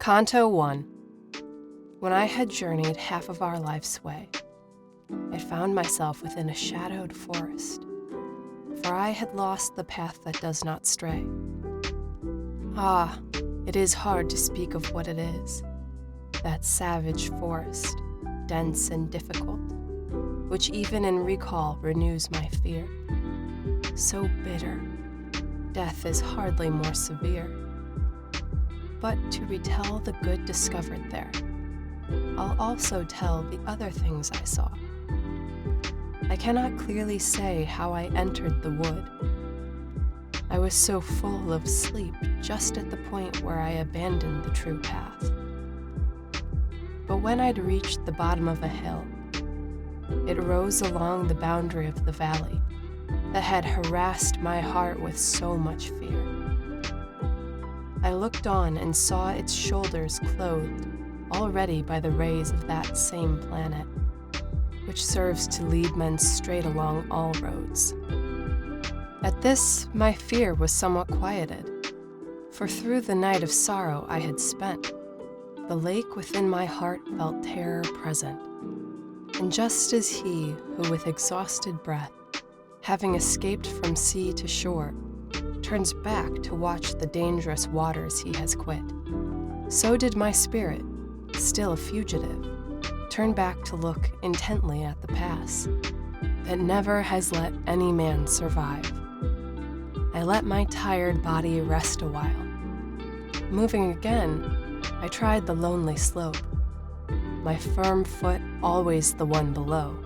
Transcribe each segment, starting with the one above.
Canto 1. When I had journeyed half of our life's way, I found myself within a shadowed forest, for I had lost the path that does not stray. Ah, it is hard to speak of what it is, that savage forest, dense and difficult, which even in recall renews my fear. So bitter, death is hardly more severe. But to retell the good discovered there, I'll also tell the other things I saw. I cannot clearly say how I entered the wood. I was so full of sleep just at the point where I abandoned the true path. But when I'd reached the bottom of a hill, it rose along the boundary of the valley that had harassed my heart with so much fear. I looked on and saw its shoulders clothed already by the rays of that same planet, which serves to lead men straight along all roads. At this, my fear was somewhat quieted, for through the night of sorrow I had spent, the lake within my heart felt terror present. And just as he who with exhausted breath, having escaped from sea to shore, turns back to watch the dangerous waters he has quit, so did my spirit, still a fugitive, turn back to look intently at the pass that never has let any man survive. I let my tired body rest a while. Moving again, I tried the lonely slope, my firm foot always the one below.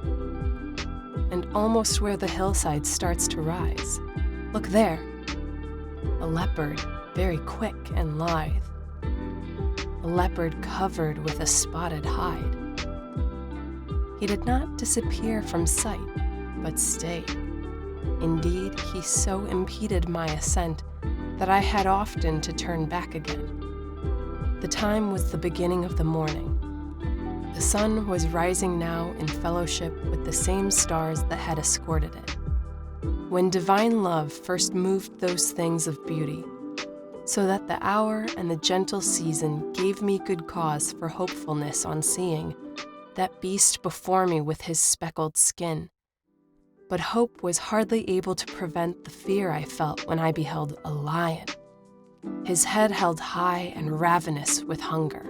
And almost where the hillside starts to rise, look there, a leopard, very quick and lithe, a leopard covered with a spotted hide. He did not disappear from sight, but stayed. Indeed, he so impeded my ascent that I had often to turn back again. The time was the beginning of the morning. The sun was rising now in fellowship with the same stars that had escorted it, when divine love first moved those things of beauty, so that the hour and the gentle season gave me good cause for hopefulness on seeing that beast before me with his speckled skin. But hope was hardly able to prevent the fear I felt when I beheld a lion, his head held high and ravenous with hunger.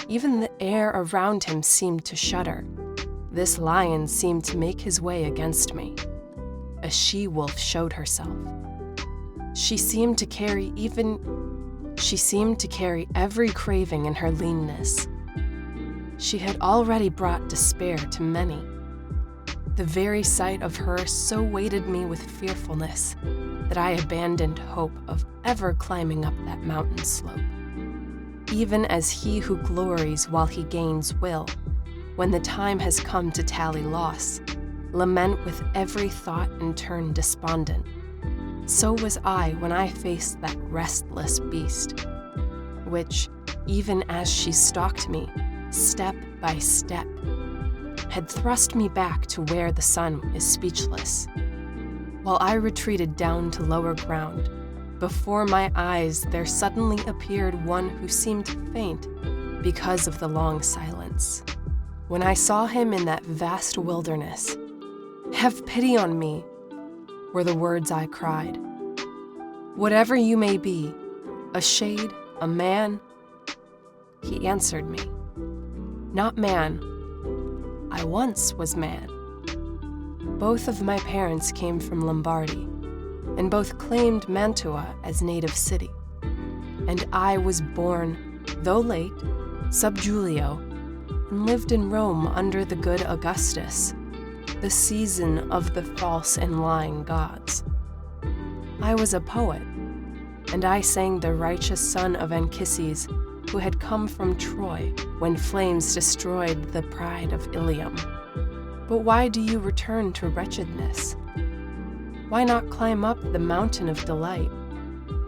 Even the air around him seemed to shudder. This lion seemed to make his way against me. A she-wolf showed herself. She seemed to carry every craving in her leanness. She had already brought despair to many. The very sight of her so weighted me with fearfulness that I abandoned hope of ever climbing up that mountain slope. Even as he who glories while he gains will, when the time has come to tally loss, lament with every thought and turn despondent, so was I when I faced that restless beast, which, even as she stalked me, step by step, had thrust me back to where the sun is speechless. While I retreated down to lower ground, before my eyes there suddenly appeared one who seemed to faint because of the long silence. When I saw him in that vast wilderness, "Have pity on me," were the words I cried. "Whatever you may be, a shade, a man," he answered me. "Not man. I once was man." Both of my parents came from Lombardy, and both claimed Mantua as native city. And I was born, though late, sub Julio, and lived in Rome under the good Augustus, the season of the false and lying gods. I was a poet, and I sang the righteous son of Anchises, who had come from Troy when flames destroyed the pride of Ilium. But why do you return to wretchedness? Why not climb up the mountain of delight,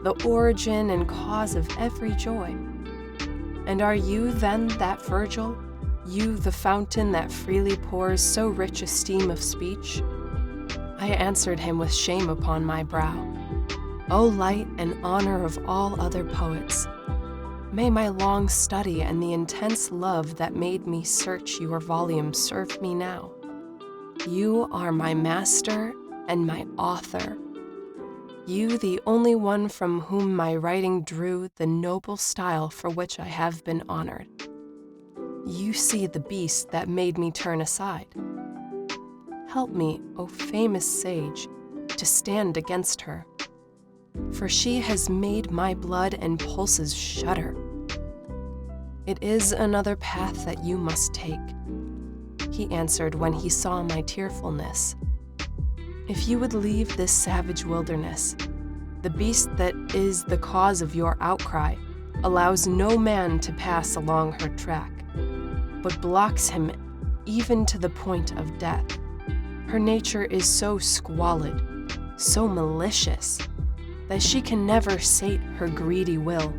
the origin and cause of every joy? And are you then that Virgil, you the fountain that freely pours so rich a stream of speech? I answered him with shame upon my brow. O light and honor of all other poets, May my long study and the intense love that made me search your volume serve me now. You are my master and my author. You, the only one from whom my writing drew the noble style for which I have been honored. You see the beast that made me turn aside. Help me, O famous sage, to stand against her, for she has made my blood and pulses shudder. It is another path that you must take, he answered when he saw my tearfulness. If you would leave this savage wilderness, the beast that is the cause of your outcry allows no man to pass along her track, but blocks him even to the point of death. Her nature is so squalid, so malicious, that she can never sate her greedy will.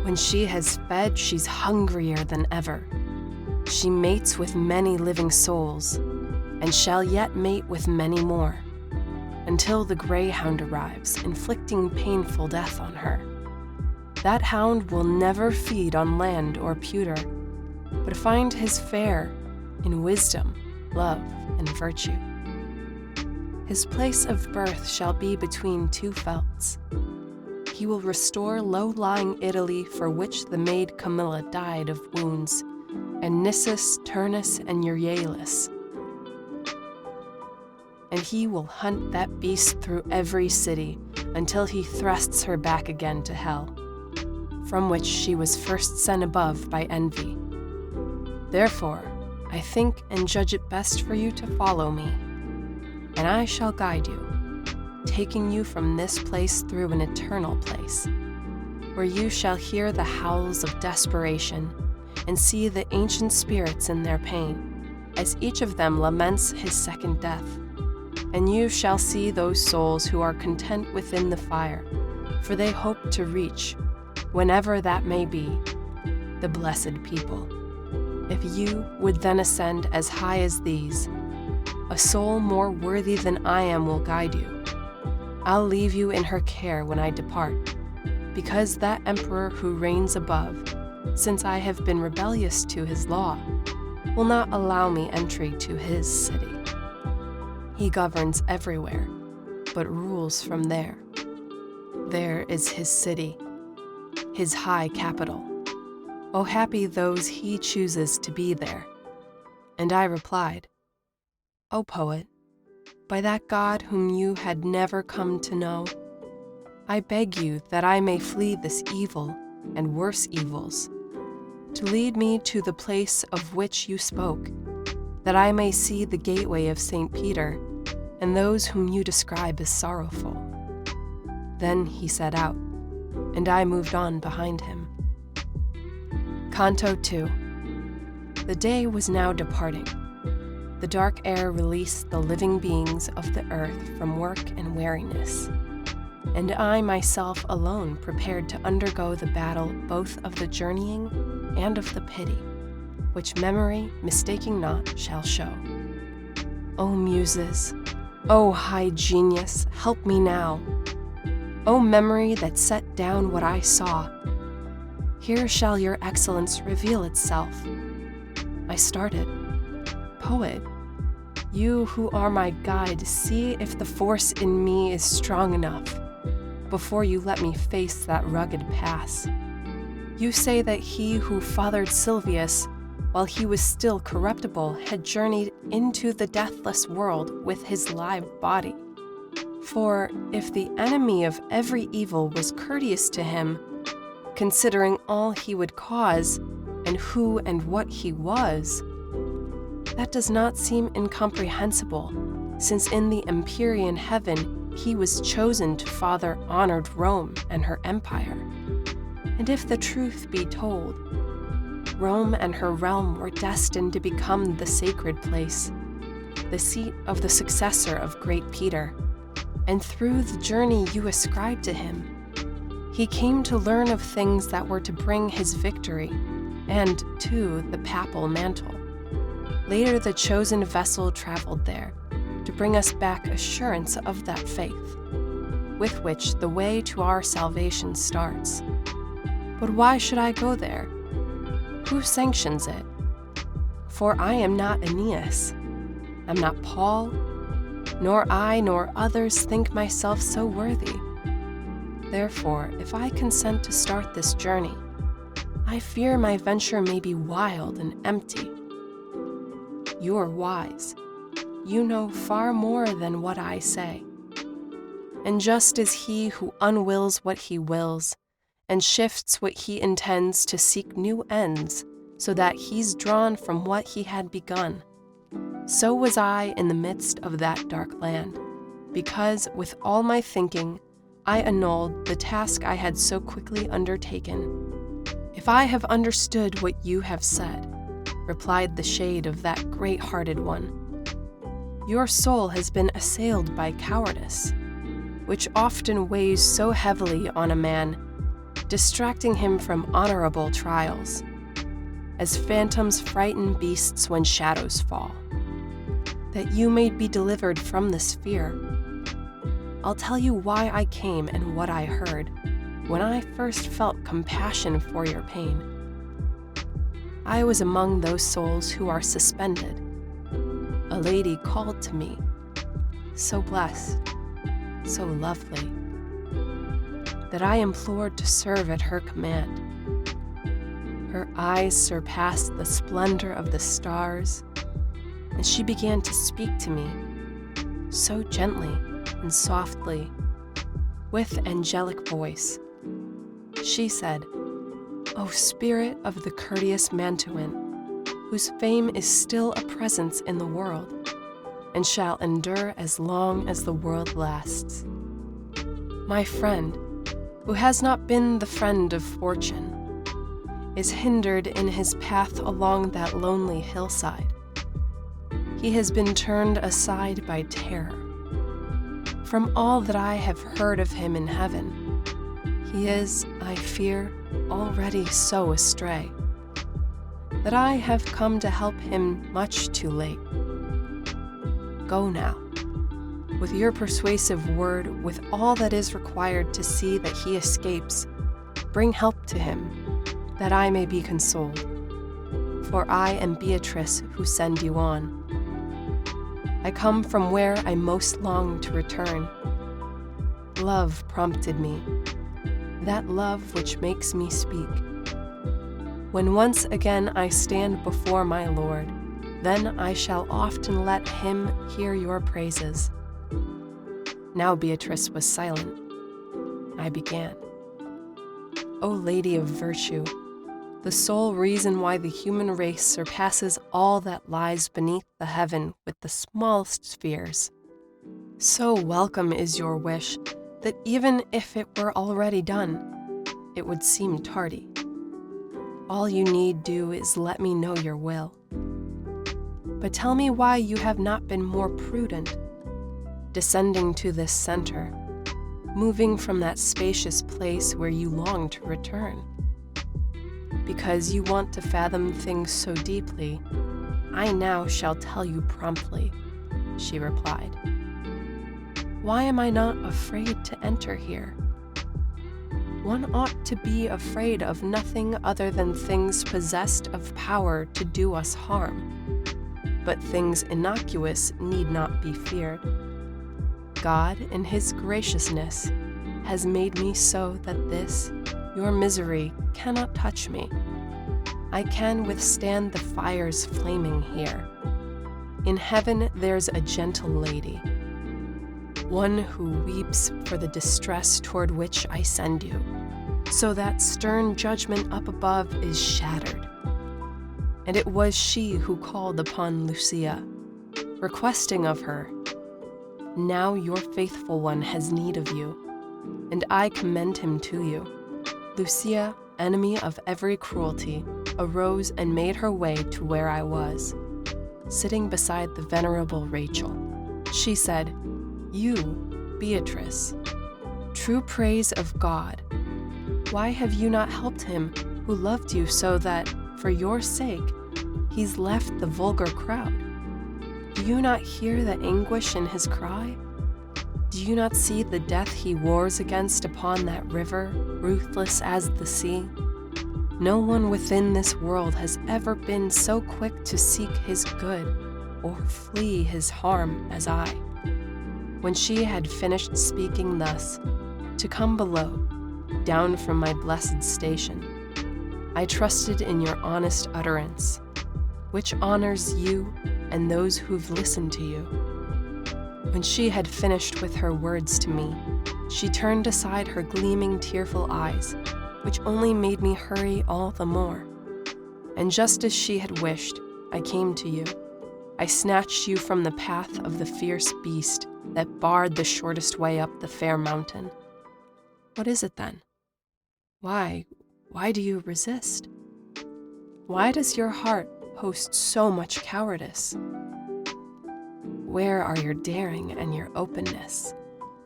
When she has fed, she's hungrier than ever. She mates with many living souls, and shall yet mate with many more, until the greyhound arrives, inflicting painful death on her. That hound will never feed on land or pewter, but find his fare in wisdom, love, and virtue. His place of birth shall be between two felts. He will restore low-lying Italy, for which the maid Camilla died of wounds, and Nissus, Turnus, and Euryalus. And he will hunt that beast through every city until he thrusts her back again to hell, from which she was first sent above by envy. Therefore, I think and judge it best for you to follow me, and I shall guide you, taking you from this place through an eternal place, where you shall hear the howls of desperation and see the ancient spirits in their pain, as each of them laments his second death. And you shall see those souls who are content within the fire, for they hope to reach, whenever that may be, the blessed people. If you would then ascend as high as these, a soul more worthy than I am will guide you. I'll leave you in her care when I depart, because that emperor who reigns above, since I have been rebellious to his law, will not allow me entry to his city. He governs everywhere, but rules from there. There is his city, his high capital. Oh, happy those he chooses to be there. And I replied, O poet, by that God whom you had never come to know, I beg you that I may flee this evil and worse evils, to lead me to the place of which you spoke, that I may see the gateway of St. Peter and those whom you describe as sorrowful. Then he set out, and I moved on behind him. Canto 2. The day was now departing. The dark air released the living beings of the earth from work and weariness, and I myself alone prepared to undergo the battle both of the journeying and of the pity, which memory, mistaking not, shall show. O Muses, O high genius, help me now. O memory that set down what I saw, here shall your excellence reveal itself. I started. Poet, you who are my guide, see if the force in me is strong enough, before you let me face that rugged pass. You say that he who fathered Silvius, while he was still corruptible, had journeyed into the deathless world with his live body. For if the enemy of every evil was courteous to him, considering all he would cause, and who and what he was, that does not seem incomprehensible, since in the Empyrean heaven he was chosen to father honored Rome and her empire. And if the truth be told, Rome and her realm were destined to become the sacred place, the seat of the successor of great Peter, and through the journey you ascribe to him, he came to learn of things that were to bring his victory, and, too, the papal mantle. Later the chosen vessel traveled there, to bring us back assurance of that faith, with which the way to our salvation starts. But why should I go there? Who sanctions it? For I am not Aeneas. I'm not Paul. Nor I nor others think myself so worthy. Therefore, if I consent to start this journey, I fear my venture may be wild and empty. You are wise. You know far more than what I say. And just as he who unwills what he wills, and shifts what he intends to seek new ends, so that he's drawn from what he had begun, so was I in the midst of that dark land, because with all my thinking, I annulled the task I had so quickly undertaken. If I have understood what you have said, replied the shade of that great-hearted one, your soul has been assailed by cowardice, which often weighs so heavily on a man, distracting him from honorable trials, as phantoms frighten beasts when shadows fall. That you may be delivered from this fear, I'll tell you why I came and what I heard when I first felt compassion for your pain. I was among those souls who are suspended. A lady called to me, so blessed, so lovely, that I implored to serve at her command. Her eyes surpassed the splendor of the stars, and she began to speak to me, so gently and softly, with angelic voice. She said, O spirit of the courteous Mantuan, whose fame is still a presence in the world, and shall endure as long as the world lasts. My friend, who has not been the friend of fortune, is hindered in his path along that lonely hillside. He has been turned aside by terror. From all that I have heard of him in heaven, he is, I fear, already so astray, that I have come to help him much too late. Go now, with your persuasive word, with all that is required to see that he escapes, bring help to him, that I may be consoled. For I am Beatrice who send you on. I come from where I most long to return. Love prompted me, that love which makes me speak. When once again I stand before my Lord, then I shall often let him hear your praises. Now Beatrice was silent. I began. O Lady of Virtue, the sole reason why the human race surpasses all that lies beneath the heaven with the smallest spheres. So welcome is your wish that even if it were already done, it would seem tardy. All you need do is let me know your will. But tell me why you have not been more prudent, descending to this center, moving from that spacious place where you long to return. Because you want to fathom things so deeply, I now shall tell you promptly, she replied. Why am I not afraid to enter here? One ought to be afraid of nothing other than things possessed of power to do us harm. But things innocuous need not be feared. God, in his graciousness, has made me so that this, your misery, cannot touch me. I can withstand the fires flaming here. In heaven there's a gentle lady, one who weeps for the distress toward which I send you, so that stern judgment up above is shattered. And it was she who called upon Lucia, requesting of her, now your faithful one has need of you, and I commend him to you. Lucia, enemy of every cruelty, arose and made her way to where I was, sitting beside the venerable Rachel. She said, You, Beatrice, true praise of God, why have you not helped him who loved you so that, for your sake, he's left the vulgar crowd? Do you not hear the anguish in his cry? Do you not see the death he wars against upon that river, ruthless as the sea? No one within this world has ever been so quick to seek his good or flee his harm as I. When she had finished speaking thus, to come below, down from my blessed station, I trusted in your honest utterance, which honors you and those who've listened to you. When she had finished with her words to me, she turned aside her gleaming, tearful eyes, which only made me hurry all the more. And just as she had wished, I came to you. I snatched you from the path of the fierce beast that barred the shortest way up the fair mountain. What is it then? Why do you resist? Why does your heart host so much cowardice? Where are your daring and your openness,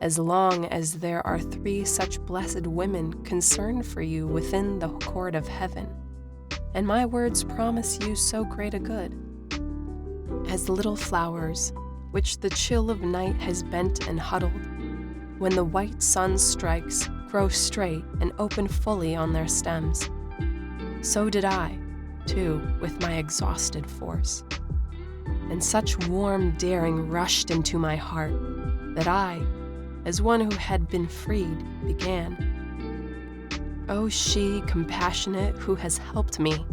as long as there are 3 such blessed women concerned for you within the court of heaven, and my words promise you so great a good? As little flowers, which the chill of night has bent and huddled, when the white sun strikes, grow straight and open fully on their stems, so did I, too, with my exhausted force. And such warm daring rushed into my heart that I, as one who had been freed, began. O she compassionate who has helped me,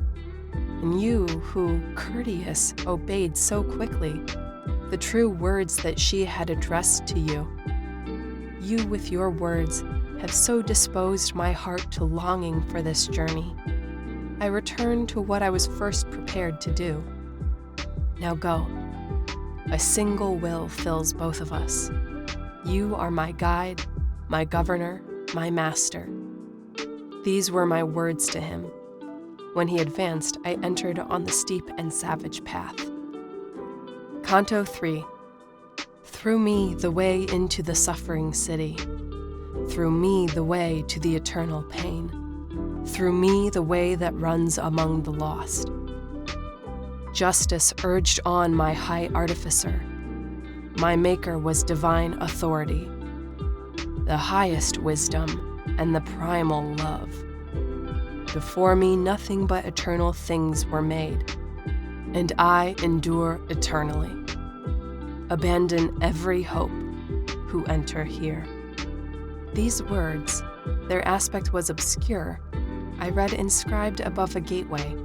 and you who, courteous, obeyed so quickly the true words that she had addressed to you. You with your words have so disposed my heart to longing for this journey. I return to what I was first prepared to do. Now go. A single will fills both of us. You are my guide, my governor, my master. These were my words to him. When he advanced, I entered on the steep and savage path. Canto 3. Through me the way into the suffering city. Through me the way to the eternal pain. Through me the way that runs among the lost. Justice urged on my high artificer. My maker was divine authority, the highest wisdom and the primal love. Before me nothing but eternal things were made, and I endure eternally. Abandon every hope who enter here. These words, their aspect was obscure, I read inscribed above a gateway,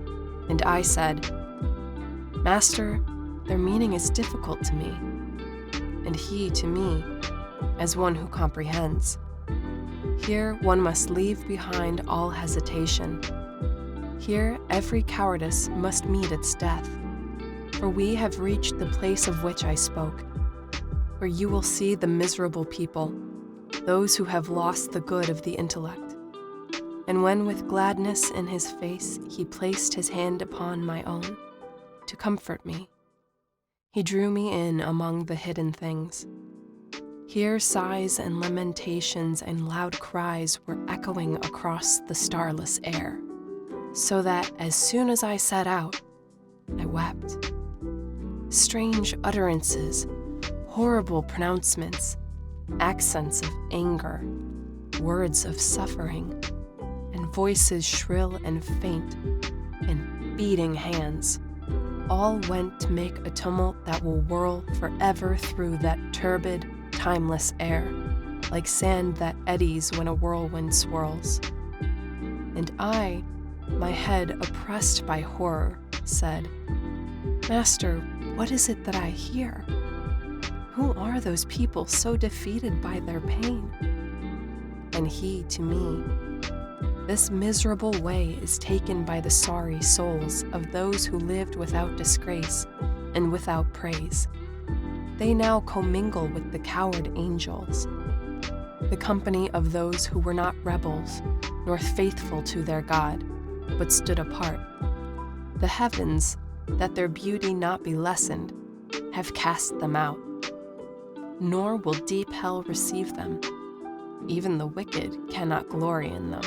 and I said, Master, their meaning is difficult to me, and he to me, as one who comprehends. Here one must leave behind all hesitation. Here every cowardice must meet its death, for we have reached the place of which I spoke, where you will see the miserable people, those who have lost the good of the intellect. And when with gladness in his face he placed his hand upon my own, to comfort me, he drew me in among the hidden things. Here sighs and lamentations and loud cries were echoing across the starless air, so that as soon as I set out, I wept. Strange utterances, horrible pronouncements, accents of anger, words of suffering, and voices shrill and faint, and beating hands, all went to make a tumult that will whirl forever through that turbid, timeless air, like sand that eddies when a whirlwind swirls. And I, my head oppressed by horror, said, Master, what is it that I hear? Who are those people so defeated by their pain? And he to me, this miserable way is taken by the sorry souls of those who lived without disgrace and without praise. They now commingle with the coward angels, the company of those who were not rebels, nor faithful to their God, but stood apart. The heavens, that their beauty not be lessened, have cast them out, nor will deep hell receive them. Even the wicked cannot glory in them.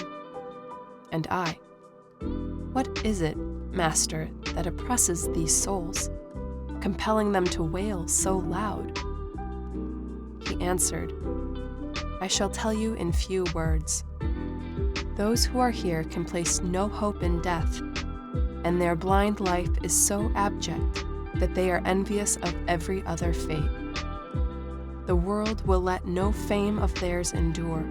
And I, what is it, Master, that oppresses these souls, compelling them to wail so loud? He answered, I shall tell you in few words. Those who are here can place no hope in death, and their blind life is so abject that they are envious of every other fate. The world will let no fame of theirs endure.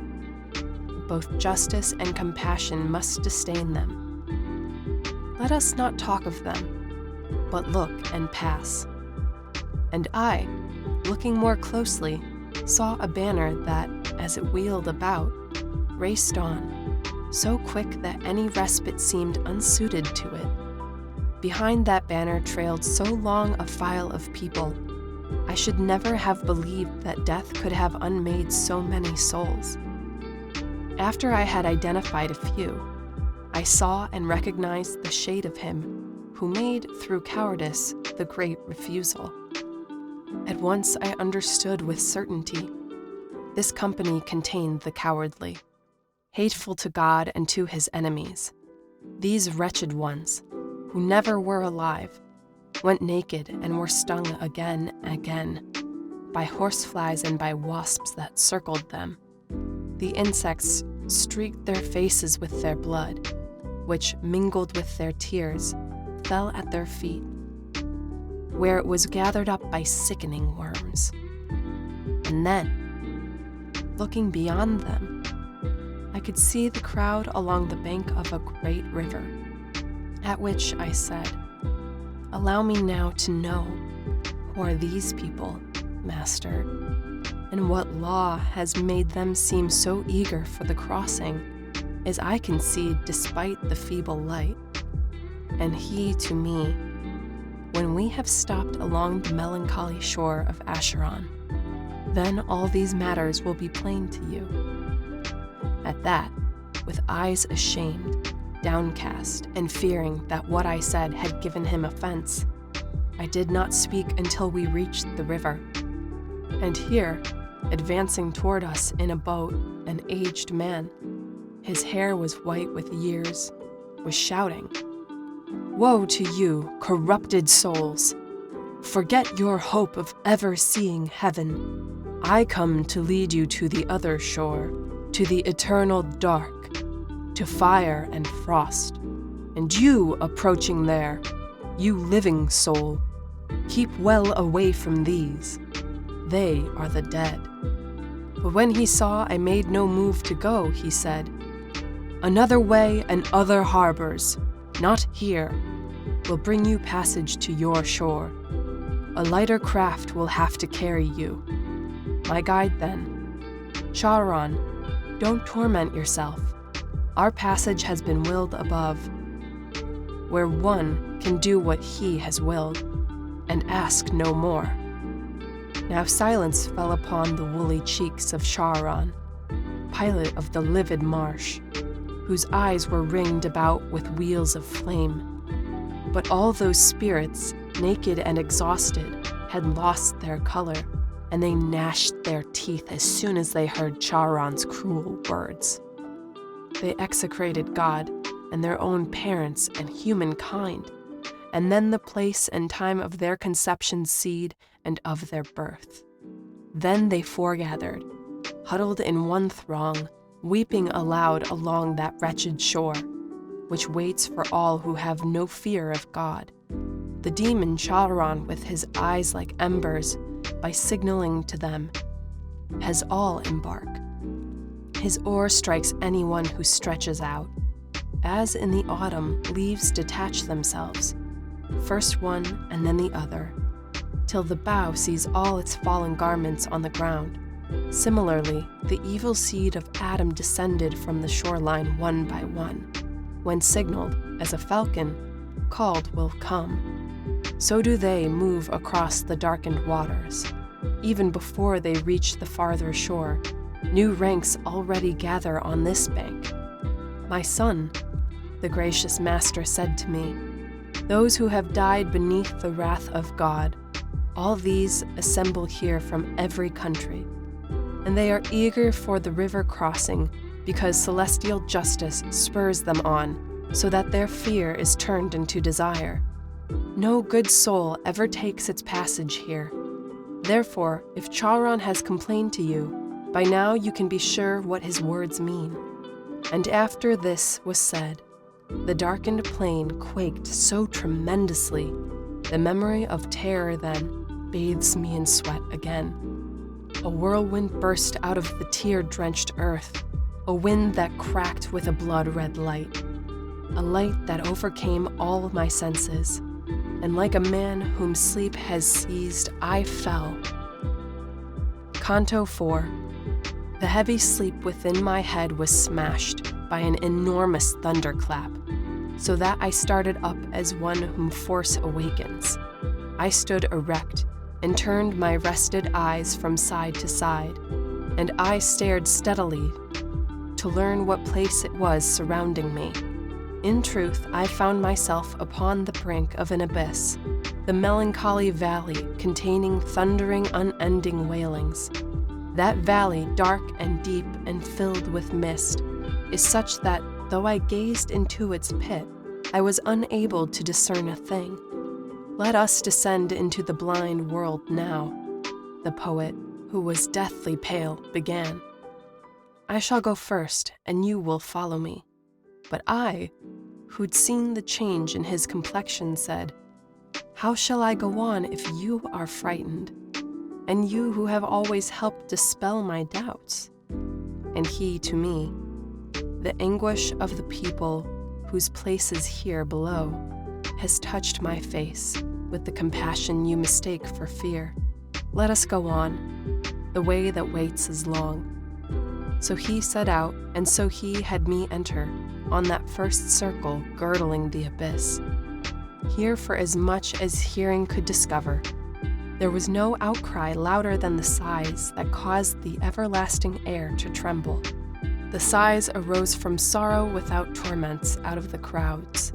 Both justice and compassion must disdain them. Let us not talk of them, but look and pass. And I, looking more closely, saw a banner that, as it wheeled about, raced on, so quick that any respite seemed unsuited to it. Behind that banner trailed so long a file of people, I should never have believed that death could have unmade so many souls. After I had identified a few, I saw and recognized the shade of him who made, through cowardice, the great refusal. At once I understood with certainty. This company contained the cowardly, hateful to God and to his enemies. These wretched ones, who never were alive, went naked and were stung again and again, by horseflies and by wasps that circled them. The insects streaked their faces with their blood, which, mingled with their tears, fell at their feet, where it was gathered up by sickening worms. And then, looking beyond them, I could see the crowd along the bank of a great river, at which I said, "Allow me now to know, who are these people, Master, and what law has made them seem so eager for the crossing, as I can see despite the feeble light?" And he to me, "When we have stopped along the melancholy shore of Acheron, then all these matters will be plain to you." At that, with eyes ashamed, downcast, and fearing that what I said had given him offense, I did not speak until we reached the river. And here, advancing toward us in a boat, an aged man, his hair was white with years, was shouting, "Woe to you, corrupted souls! Forget your hope of ever seeing heaven. I come to lead you to the other shore, to the eternal dark, to fire and frost. And you approaching there, you living soul, keep well away from these. They are the dead." But when he saw I made no move to go, he said, "Another way and other harbors, not here, will bring you passage to your shore. A lighter craft will have to carry you. My guide then, Charon, don't torment yourself. Our passage has been willed above, where one can do what he has willed, and ask no more." Now silence fell upon the woolly cheeks of Charon, pilot of the livid marsh, whose eyes were ringed about with wheels of flame. But all those spirits, naked and exhausted, had lost their color, and they gnashed their teeth as soon as they heard Charon's cruel words. They execrated God and their own parents and humankind, and then the place and time of their conception seed and of their birth. Then they foregathered, huddled in one throng, weeping aloud along that wretched shore, which waits for all who have no fear of God. The demon Charon, with his eyes like embers, by signaling to them, has all embark. His oar strikes anyone who stretches out. As in the autumn, leaves detach themselves, first one and then the other, till the bough sees all its fallen garments on the ground. Similarly, the evil seed of Adam descended from the shoreline one by one. When signaled, as a falcon, called will come. So do they move across the darkened waters. Even before they reach the farther shore, new ranks already gather on this bank. "My son," the gracious master said to me, "those who have died beneath the wrath of God, all these assemble here from every country, and they are eager for the river crossing because celestial justice spurs them on, so that their fear is turned into desire. No good soul ever takes its passage here. Therefore, if Charon has complained to you, by now you can be sure what his words mean. And after this was said, the darkened plain quaked so tremendously, the memory of terror then bathes me in sweat again. A whirlwind burst out of the tear-drenched earth, a wind that cracked with a blood-red light, a light that overcame all my senses, and like a man whom sleep has seized, I fell. Canto 4. The heavy sleep within my head was smashed by an enormous thunderclap, so that I started up as one whom force awakens. I stood erect and turned my rested eyes from side to side, and I stared steadily to learn what place it was surrounding me. In truth, I found myself upon the brink of an abyss, the melancholy valley containing thundering, unending wailings. That valley, dark and deep and filled with mist, is such that, though I gazed into its pit, I was unable to discern a thing. Let us descend into the blind world now, the poet, who was deathly pale, began. I shall go first, and you will follow me. But I, who'd seen the change in his complexion, said, how shall I go on if you are frightened, and you who have always helped dispel my doubts? And he to me, the anguish of the people whose place is here below has touched my face with the compassion you mistake for fear. Let us go on. The way that waits is long. So he set out, and so he had me enter on that first circle girdling the abyss. Here, for as much as hearing could discover, there was no outcry louder than the sighs that caused the everlasting air to tremble. The sighs arose from sorrow without torments out of the crowds,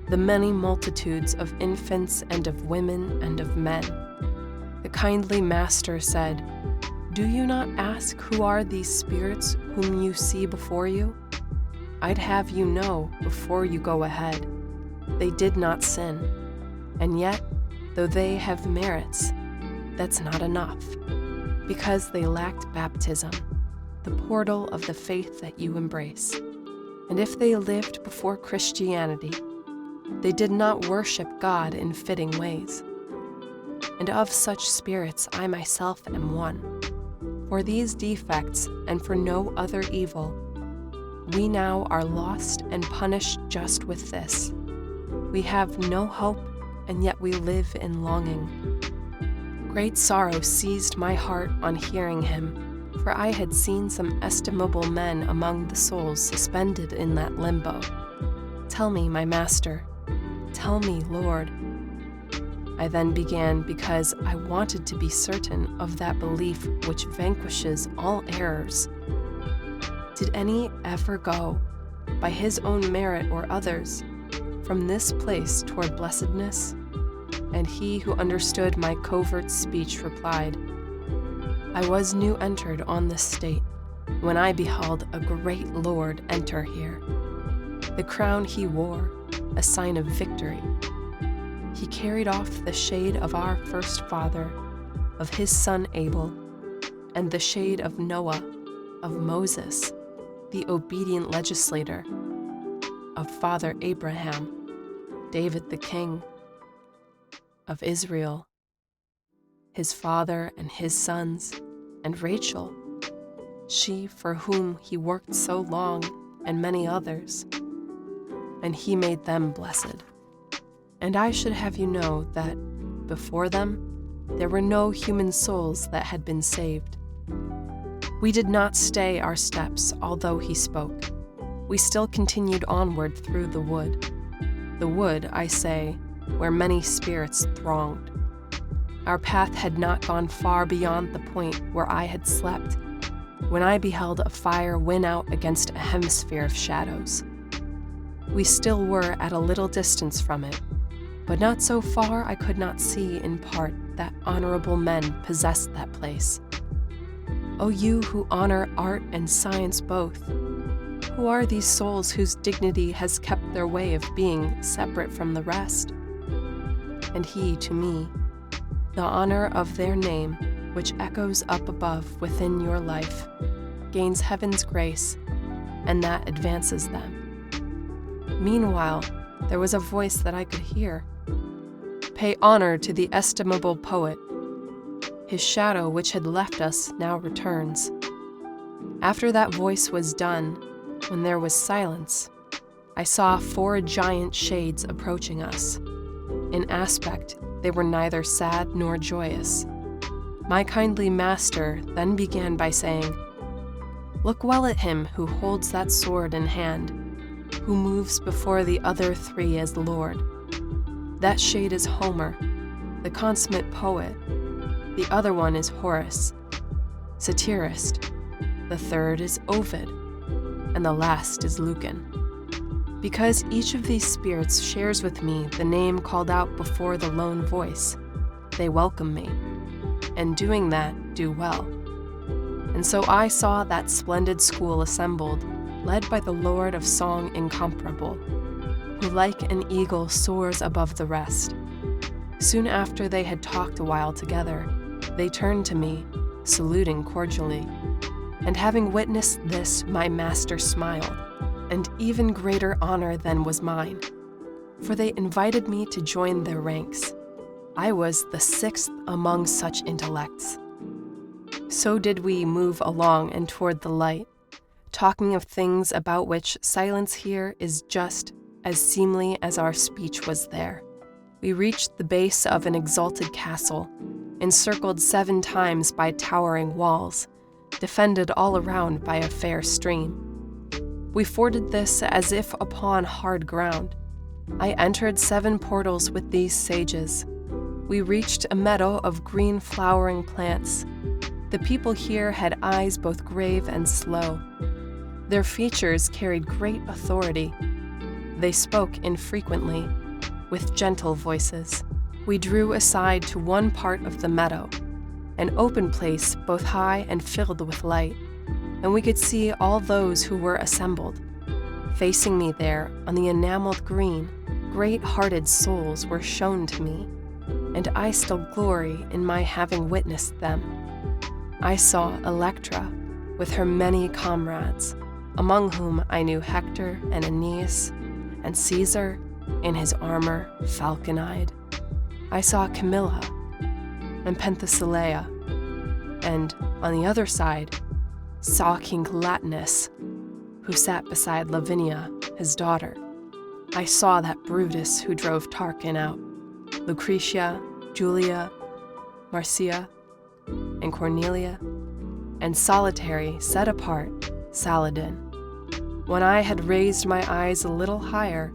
the many multitudes of infants and of women and of men. The kindly master said, do you not ask who are these spirits whom you see before you? I'd have you know before you go ahead, they did not sin, and yet, though they have merits, that's not enough, because they lacked baptism, the portal of the faith that you embrace. And if they lived before Christianity, they did not worship God in fitting ways. And of such spirits I myself am one. For these defects, and for no other evil, we now are lost and punished just with this. We have no hope, and yet we live in longing. Great sorrow seized my heart on hearing him, for I had seen some estimable men among the souls suspended in that limbo. Tell me, my master, tell me, Lord. I then began because I wanted to be certain of that belief which vanquishes all errors. Did any ever go, by his own merit or others, from this place toward blessedness? And he who understood my covert speech replied, I was new entered on this state, when I beheld a great lord enter here. The crown he wore, a sign of victory. He carried off the shade of our first father, of his son Abel, and the shade of Noah, of Moses, the obedient legislator, of Father Abraham, David the king, of Israel, his father and his sons, and Rachel, she for whom he worked so long, and many others, and he made them blessed. And I should have you know that, before them, there were no human souls that had been saved. We did not stay our steps, although he spoke. We still continued onward through the wood, I say, where many spirits thronged. Our path had not gone far beyond the point where I had slept, when I beheld a fire win out against a hemisphere of shadows. We still were at a little distance from it, but not so far I could not see in part that honorable men possessed that place. O you who honor art and science both, who are these souls whose dignity has kept their way of being separate from the rest? And he to me, the honor of their name, which echoes up above within your life, gains heaven's grace, and that advances them. Meanwhile, there was a voice that I could hear. Pay honor to the estimable poet. His shadow, which had left us, now returns. After that voice was done, when there was silence, I saw 4 giant shades approaching us. In aspect, they were neither sad nor joyous. My kindly master then began by saying, "Look well at him who holds that sword in hand, who moves before the other 3 as Lord. That shade is Homer, the consummate poet. The other one is Horace, satirist. The third is Ovid, and the last is Lucan. Because each of these spirits shares with me the name called out before the lone voice, they welcome me, and doing that, do well. And so I saw that splendid school assembled, led by the Lord of Song incomparable, who like an eagle soars above the rest. Soon after they had talked a while together, they turned to me, saluting cordially. And having witnessed this, my master smiled, and even greater honor than was mine, for they invited me to join their ranks. I was the 6th among such intellects. So did we move along and toward the light, talking of things about which silence here is just as seemly as our speech was there. We reached the base of an exalted castle, encircled 7 times by towering walls, defended all around by a fair stream. We forded this as if upon hard ground. I entered 7 portals with these sages. We reached a meadow of green flowering plants. The people here had eyes both grave and slow. Their features carried great authority. They spoke infrequently, with gentle voices. We drew aside to one part of the meadow, an open place both high and filled with light, and we could see all those who were assembled. Facing me there, on the enameled green, great-hearted souls were shown to me, and I still glory in my having witnessed them. I saw Electra with her many comrades, among whom I knew Hector and Aeneas, and Caesar in his armor falcon-eyed. I saw Camilla and Penthesilea, and on the other side saw King Latinus, who sat beside Lavinia, his daughter. I saw that Brutus who drove Tarquin out, Lucretia, Julia, Marcia, and Cornelia, and solitary, set apart, Saladin. When I had raised my eyes a little higher,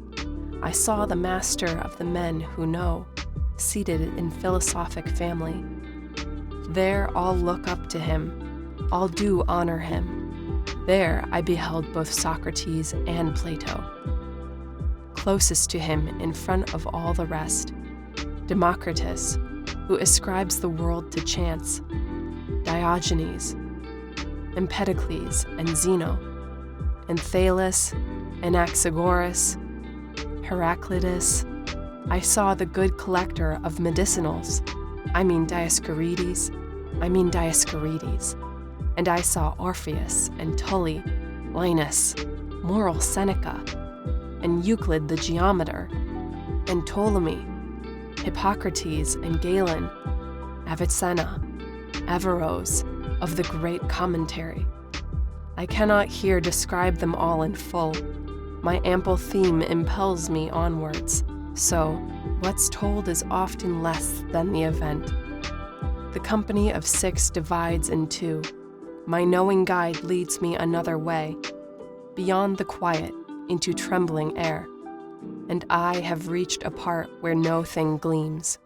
I saw the master of the men who know, seated in philosophic family. There all look up to him, all do honor him. There I beheld both Socrates and Plato. Closest to him, in front of all the rest, Democritus, who ascribes the world to chance, Diogenes, Empedocles and Zeno, and Thales, Anaxagoras, Heraclitus. I saw the good collector of medicinals, Dioscorides, and I saw Orpheus and Tully, Linus, moral Seneca, and Euclid the geometer, and Ptolemy, Hippocrates and Galen, Avicenna, Averroes of the great commentary. I cannot here describe them all in full. My ample theme impels me onwards, so what's told is often less than the event. The company of 6 divides in 2. My knowing guide leads me another way, beyond the quiet, into trembling air, and I have reached a part where no thing gleams.